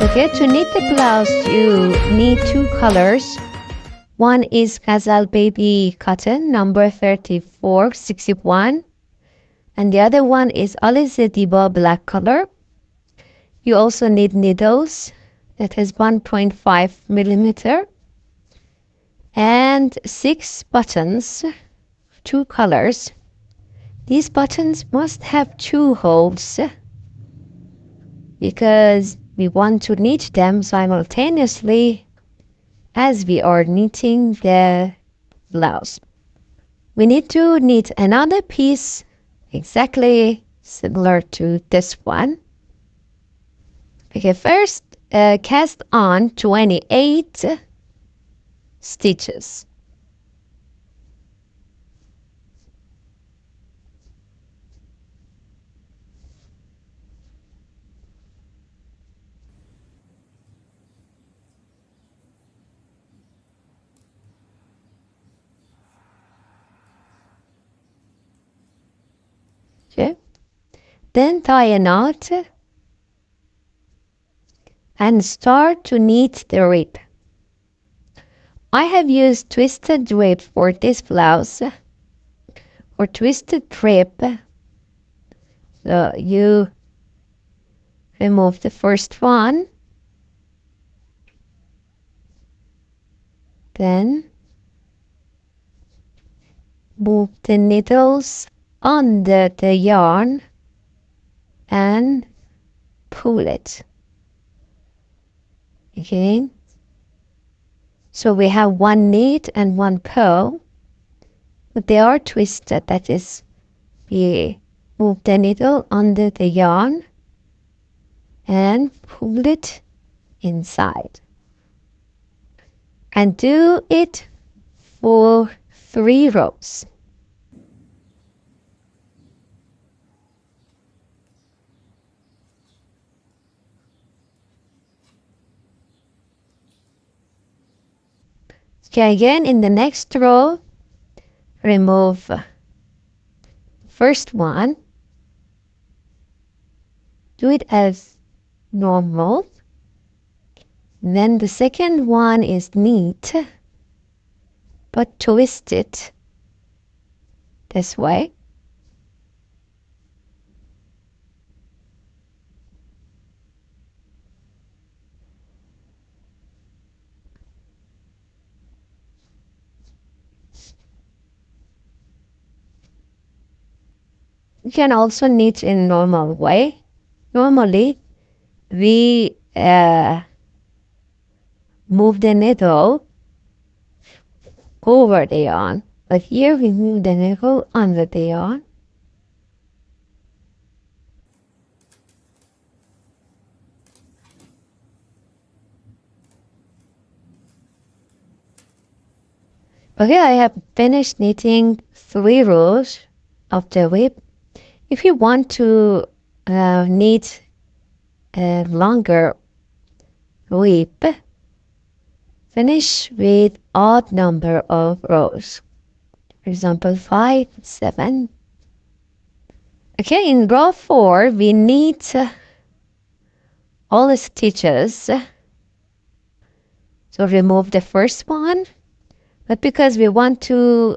Okay, to knit the blouse, you need two colors. One is Ghazal Baby Cotton, number 3461. And the other one is Alize Diba black color. You also need needles. That is 1.5 millimeter. And 6 buttons, 2 colors. These buttons must have 2 holes because we want to knit them simultaneously as we are knitting the blouse. We need to knit another piece exactly similar to this one. Okay, first cast on 28 stitches. Okay. Then tie a knot and start to knit the rib. I have used twisted rib for this blouse, or twisted rib. So you remove the first one, then move the needles under the yarn and pull it. Okay, so we have one knit and one pull, but they are twisted. That is, we move the needle under the yarn and pull it inside. And do it for 3 rows. Okay, again in the next row, remove first one. Do it as normal. Then the second one is neat, but twist it this way. You can also knit in normal way. Normally, we move the needle over the yarn, but here we move the needle under the yarn. Okay, I have finished knitting 3 rows of the whip. If you want to knit a longer whip, finish with odd number of rows. For example, 5, 7. Okay, in row 4, we knit all the stitches. So remove the first one, but because we want to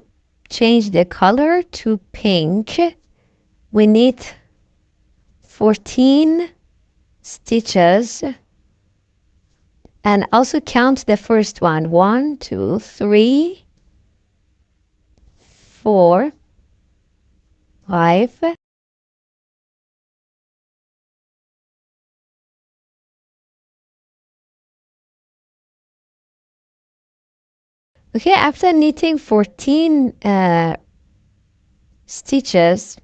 change the color to pink, we knit 14 stitches, and also count the first one. 1, 2, 3, 4, 5. Okay, after knitting 14 stitches,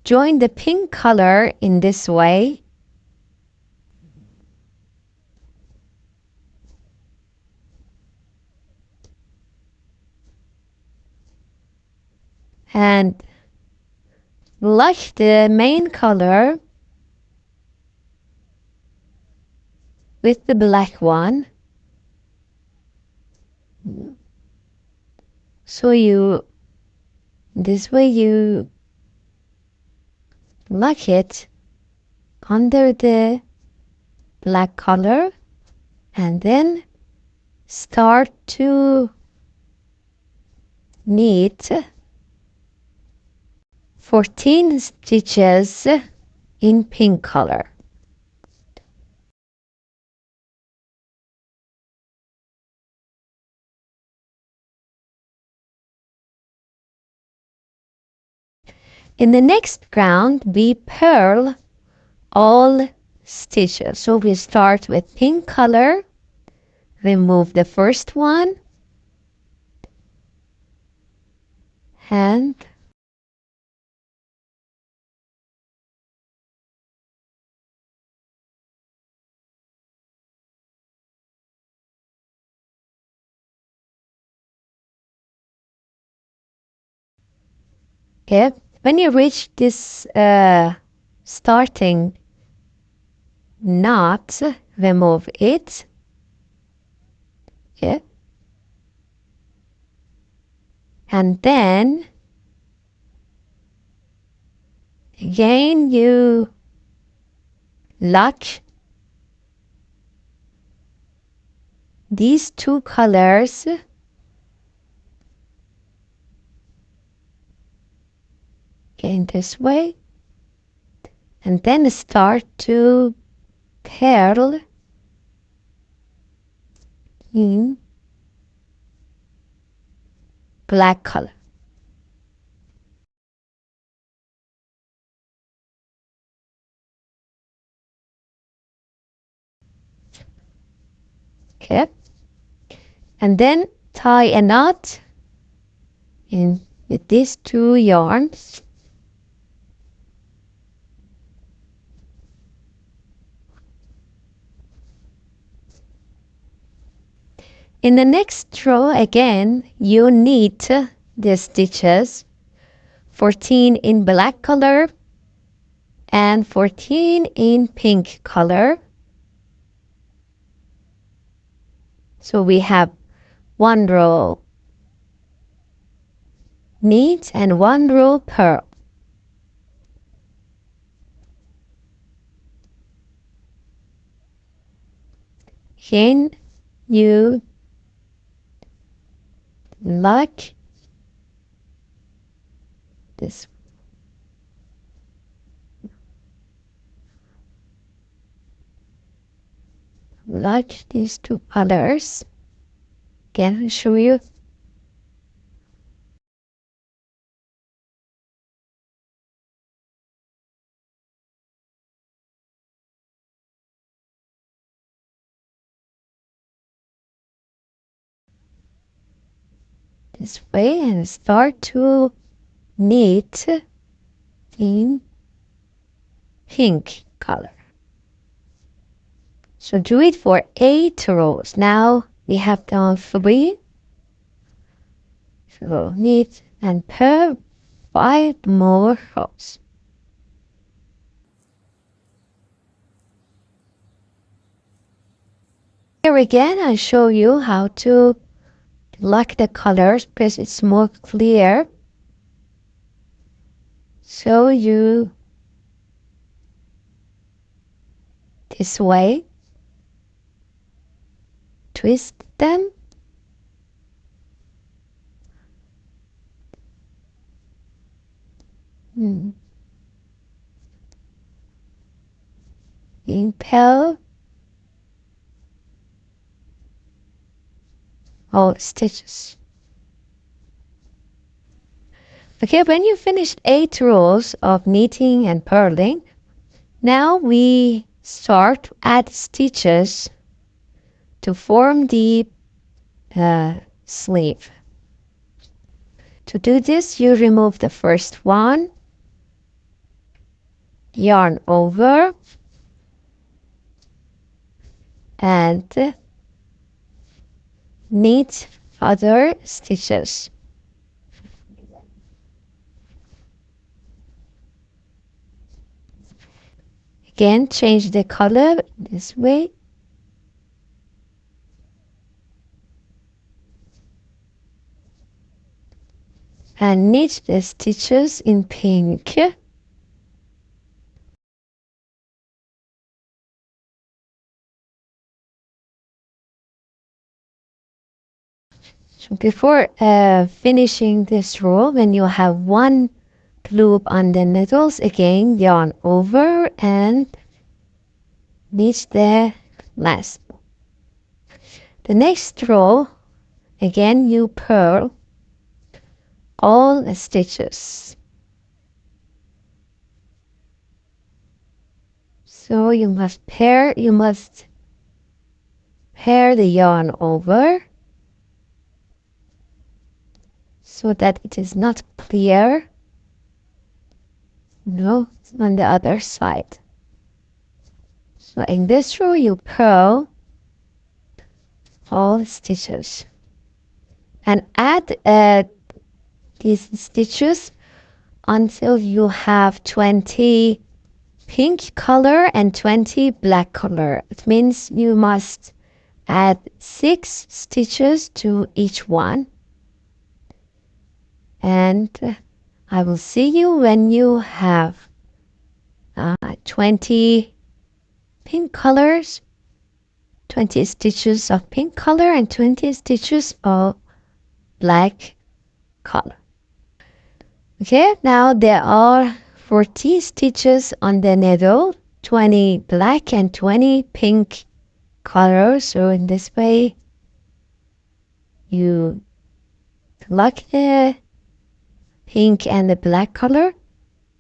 join the pink color in this way. And like the main color with the black one. So this way you lock it under the black color, and then start to knit 14 stitches in pink color. In the next round, we purl all stitches. So we start with pink color, remove the first one, and okay. When you reach this starting knot, remove it. Okay. And then again you lock these two colors in this way, and then start to purl in black color. Okay, and then tie a knot in with these two yarns. In the next row again, you knit the stitches 14 in black color and 14 in pink color. So we have one row knit and one row purl. Again, you lock this these two colors. Again, I'll show you. This way and start to knit in pink color. So do it for 8 rows. Now we have done 3. So knit and purl 5 more rows. Here again, I show you how to lock the colors because it's more clear. So you this way, twist them, impel all stitches. Okay, when you finished 8 rows of knitting and purling, now we start to add stitches to form the sleeve. To do this, you remove the first one, yarn over, and knit other stitches. Again, change the color this way. And knit the stitches in pink. So before finishing this row, when you have one loop on the needles, again yarn over and knit the last. The next row, again you purl all the stitches. So you must pair the yarn over so that it is not clear. No, on the other side. So in this row you purl all stitches and add these stitches until you have 20 pink color and 20 black color. It means you must add 6 stitches to each one. And I will see you when you have 20 pink colors, 20 stitches of pink color and 20 stitches of black color. Okay, now there are 40 stitches on the needle, 20 black and 20 pink colors. So in this way you lock the pink and the black color,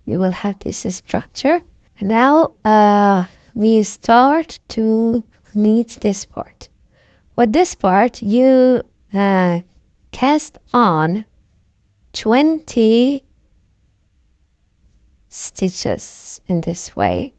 you will have this structure. Now we start to knit this part. With this part you cast on 20 stitches in this way.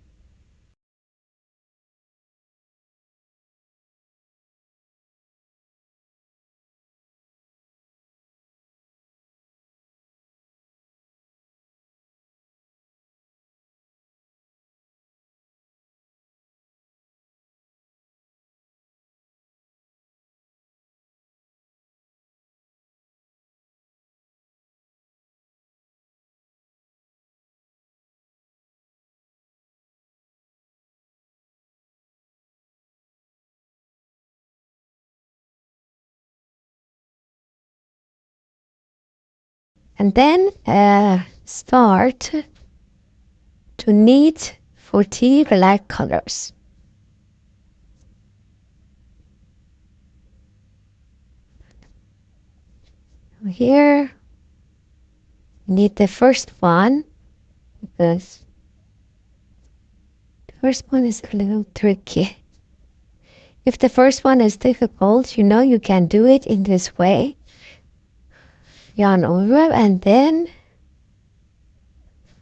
And then start to knit 40 black colors. Here, knit the first one because the first one is a little tricky. If the first one is difficult, you know you can do it in this way. Yarn over and then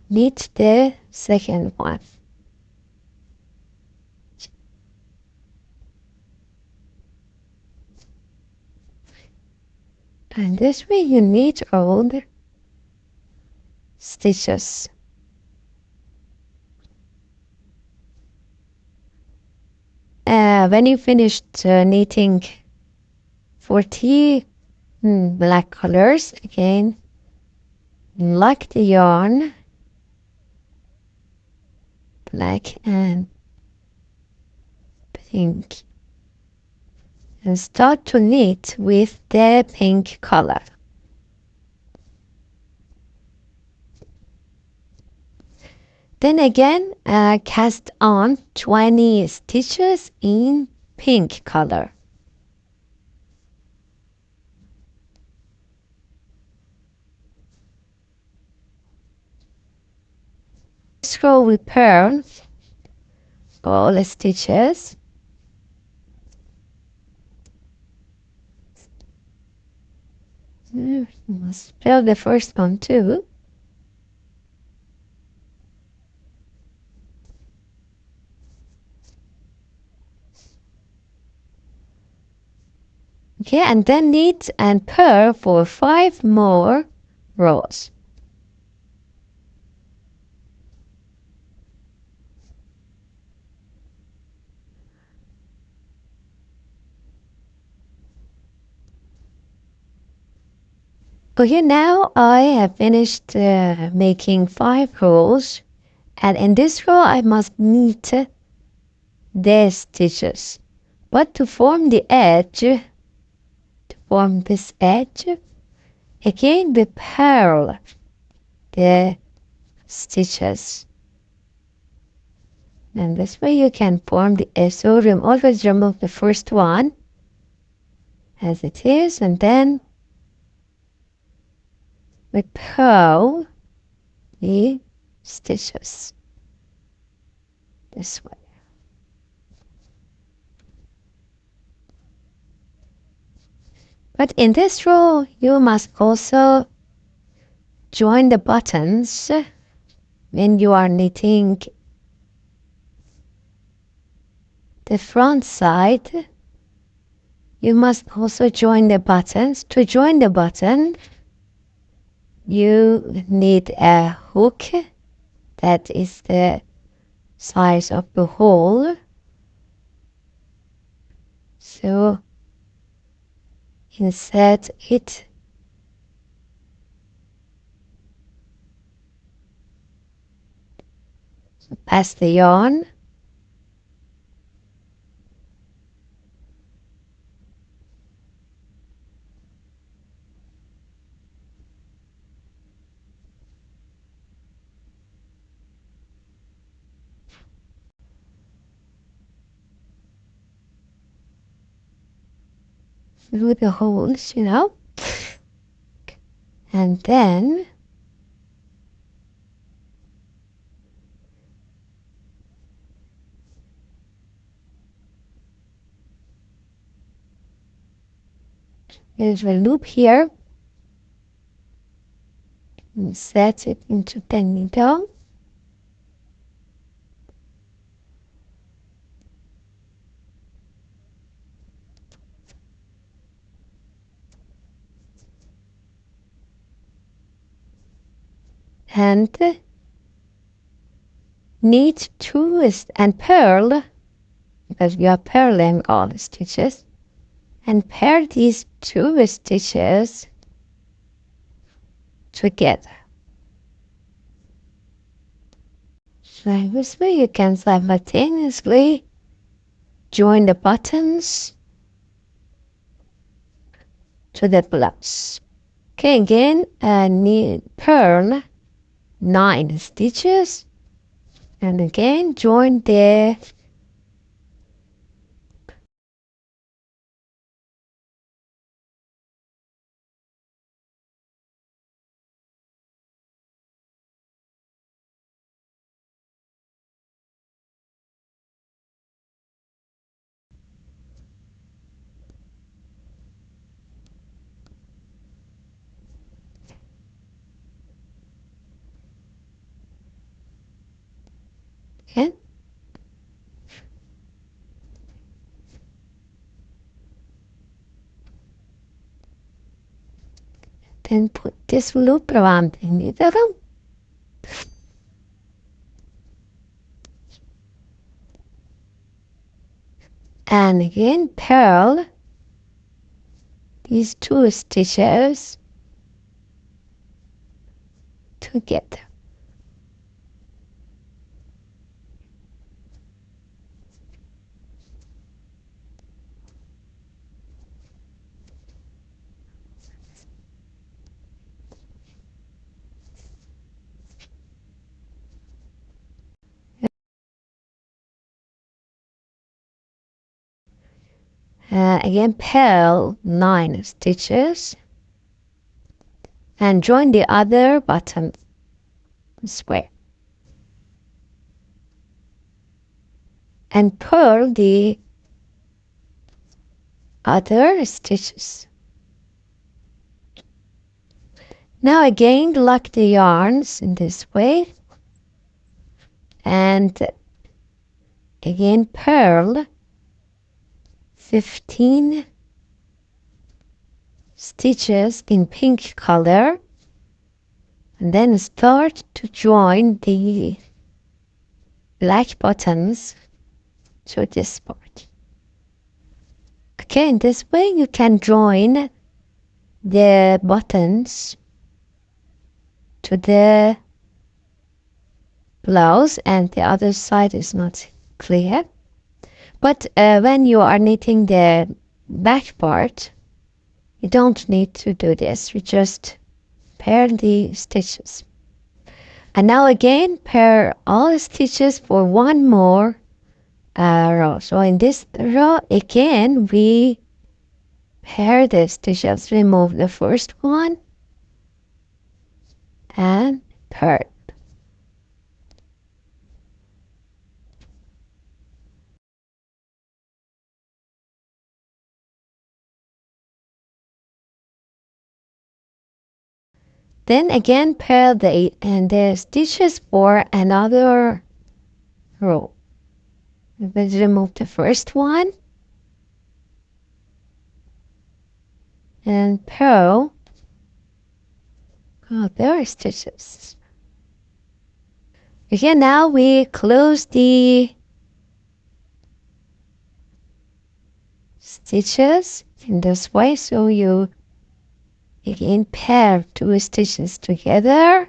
knit the second one. And this way you knit all the stitches. When you finished knitting 40 black colors, again lock the yarn, black and pink, and start to knit with the pink color. Then again cast on 20 stitches in pink color. Scroll with purl all the stitches. You must purl the first one too. Okay, and then knit and purl for 5 more rows. Okay, now I have finished making 5 rows, and in this row I must knit the stitches. But to form the edge, form this edge. Again, we purl the stitches. And this way you can form the so always remove the first one as it is, and then we purl the stitches this way. But in this row, you must also join the buttons when you are knitting the front side. You must also join the buttons. To join the button, you need a hook that is the size of the hole. So insert it pass the yarn through the holes, and then there's a loop here. Insert it into the needle. And knit twist and purl, because we are purling all the stitches, and pair these two stitches together. So this way you can simultaneously join the buttons to the blouse. Okay, again, purl 9 stitches, and again join the okay. Then put this loop around the needle. And again purl these 2 stitches together. Again purl 9 stitches and join the other button this way, and purl the other stitches. Now again lock the yarns in this way, and again purl 15 stitches in pink color, and then start to join the black buttons to this part. Okay, in this way you can join the buttons to the blouse, and the other side is not clear. But when you are knitting the back part, You don't need to do this. We just pair the stitches. And now again, pair all the stitches for one more row. So in this row, again, we pair the stitches. Remove the first one and pair. Then again pair the stitches for another row. Let's remove the first one and pair other stitches. Okay, now we close the stitches in this way, so you again pair two stitches together,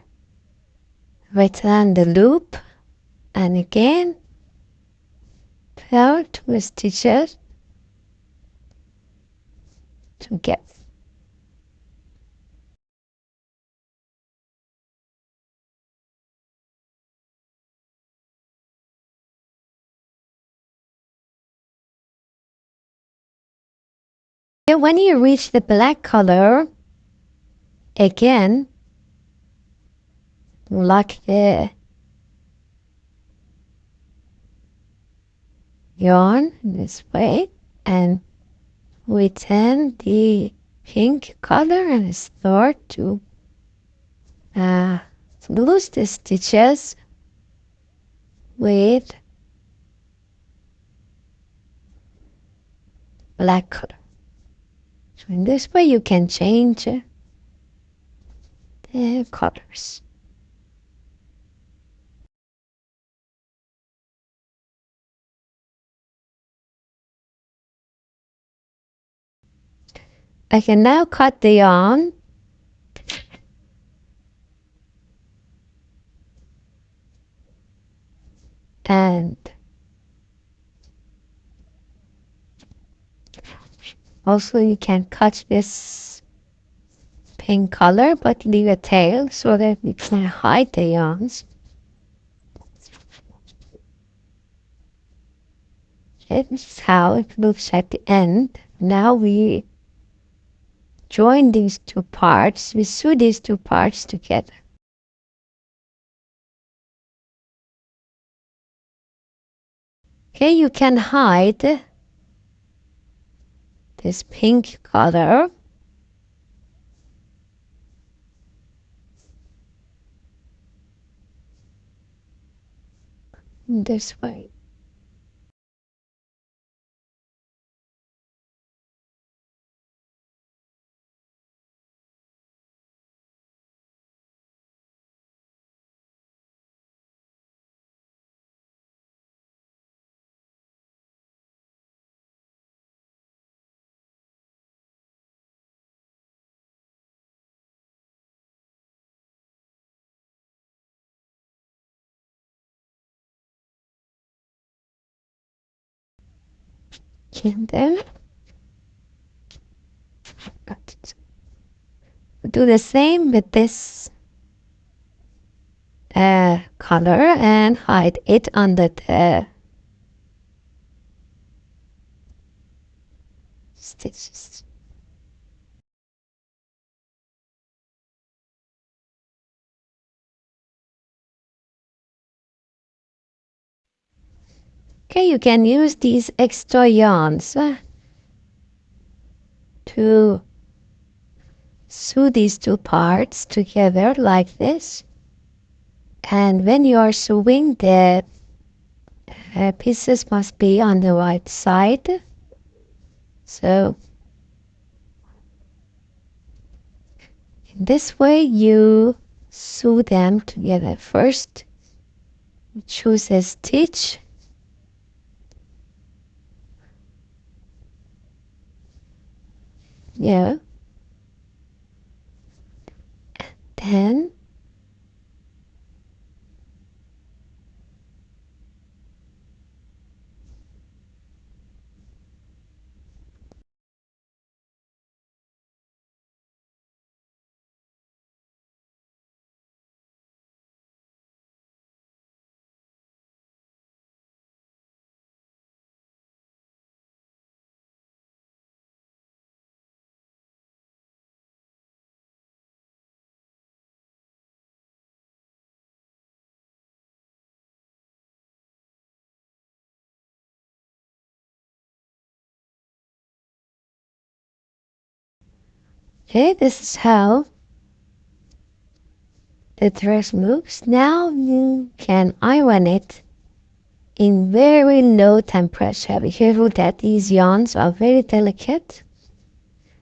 return the loop, and again pair two stitches together. Okay, when you reach the black color, again lock the yarn this way and return the pink color and start to loose the stitches with black color. So in this way you can change the colors. I can now cut the yarn and also you can cut this pink color but leave a tail so that you can hide the yarns. This is how it looks at the end. Now we join these two parts. We sew these two parts together. Okay, you can hide this pink color this way. And then do the same with this color and hide it under the stitches. Okay, you can use these extra yarns to sew these two parts together like this. And when you are sewing, the pieces must be on the right side. So in this way you sew them together. First, choose a stitch. Yeah. Then Okay, this is how the dress looks. Now you can iron it in very low temperature. Be careful that these yarns are very delicate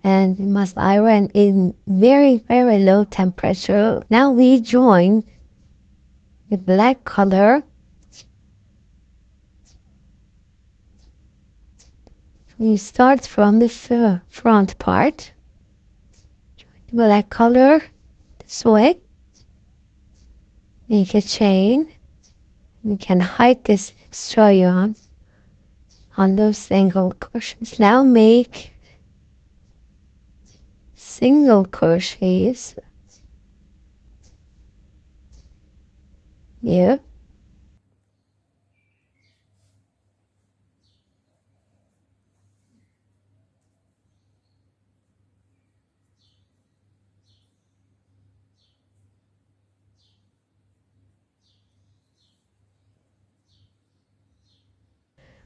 and you must iron in very, very low temperature. Now we join the black color. We start from the front part. Join the black color this way. Make a chain. We can hide this extra yarn on those single crochets. Now make single crochets here.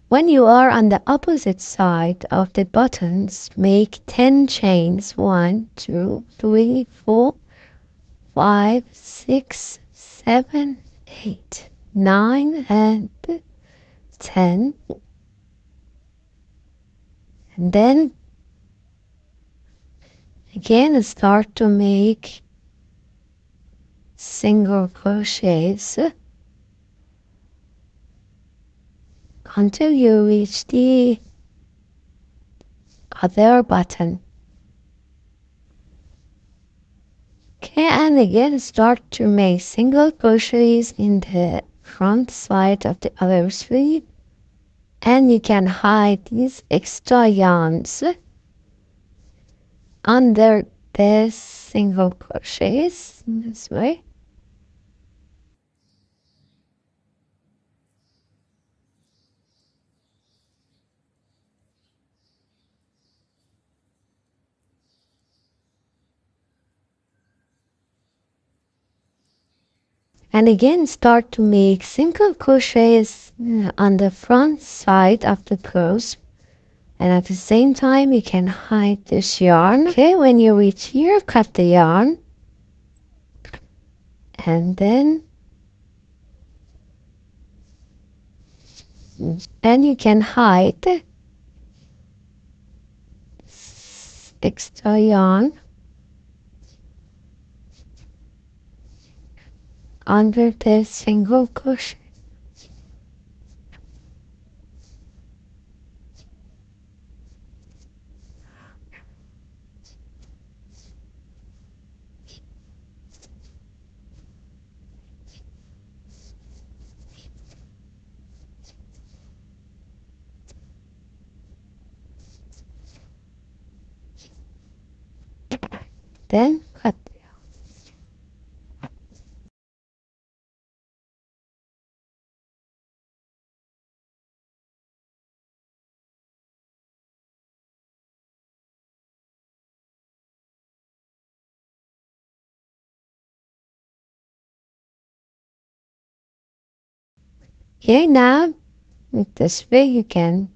When you are on the opposite side of the buttons, make 10 chains. 1, 2, 3, 4, 5, 6, 7, 8, 9, and 10. And then again start to make single crochets until you reach the other button. Okay, and again start to make single crochets in the front side of the other sleeve, and you can hide these extra yarns under the single crochets in this way. And again start to make single crochets on the front side of the blouse, and at the same time you can hide this yarn. Okay, when you reach here, cut the yarn, and then you can hide extra yarn under the single crochet. Then cut. Okay, now with this way you can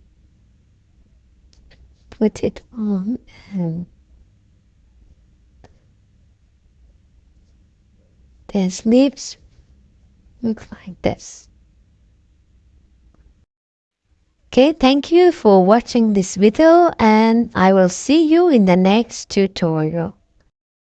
put it on, and the sleeves look like this. Okay, thank you for watching this video, and I will see you in the next tutorial.